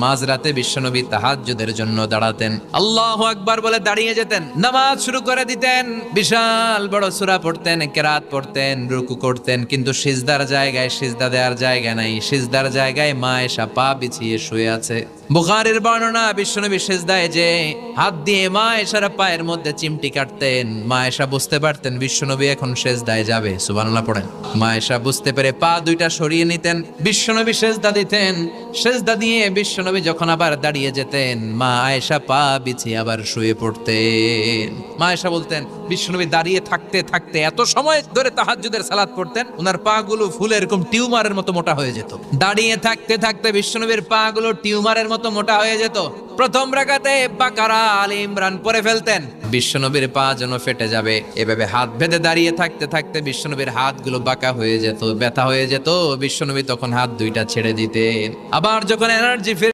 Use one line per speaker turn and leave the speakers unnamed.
মাঝরাতে বিশ্বনবী তাহাজ্জুদের জন্য দাঁড়াতেন, আল্লাহু আকবার বলে দাঁড়িয়ে যেতেন, নামাজ শুরু করে দিতেন, বিশাল বড় সূরা পড়তেন, কিরাত পড়তেন, রুকু করতেন, কিন্তু সিজদার জায়গায় সিজদা দেওয়ার জায়গা নাই। সিজদার জায়গায় মা আয়েশা পা বিছিয়ে শুয়ে আছে। বুখারীর বর্ণনা, বিশ্বনবী সিজদায় যে হাত দিয়ে মা আয়েশার পায়ের মধ্যে চিমটি কাটতেন, মা আয়েশা বুঝতে পারতেন বিশ্বনবী এখন সিজদায় যাবে। সুবহানাল্লাহ পড়েন। মা আয়েশা বুঝতে পেরে পা দুইটা সরিয়ে নিতেন, বিশ্বনবী সিজদা দিতেন। সিজদা দিয়ে বিশ্বনবী যখন আবার দাঁড়িয়ে যেতেন, মা আয়েশা পা বিছিয়ে আবার শুয়ে পড়তেন। মা আয়েশা বলতেন বিশ্বনবী দাঁড়িয়ে থাকতে থাকতে এত সময় ধরে তাহাজ্জুদের সালাত পড়তেন, ওনার পা গুলো ফুলে এরকম টিউমারের মতো মোটা হয়ে যেত। দাঁড়িয়ে থাকতে থাকতে বিশ্বনবীর পা গুলো টিউমারের মতো মোটা হয়ে যেত। প্রথম রাকাতে বাকারা, আলে ইমরান পড়ে ফেলতেন, বিশ্বনবীর পা যেন ফেটে যাবে। এভাবে হাত বেঁধে দাঁড়িয়ে থাকতে থাকতে বিশ্বনবীর হাতগুলো বাঁকা হয়ে যেত, ব্যথা হয়ে যেত। বিশ্বনবী তখন হাত দুইটা ছেড়ে দিতেন। আবার যখন এনার্জি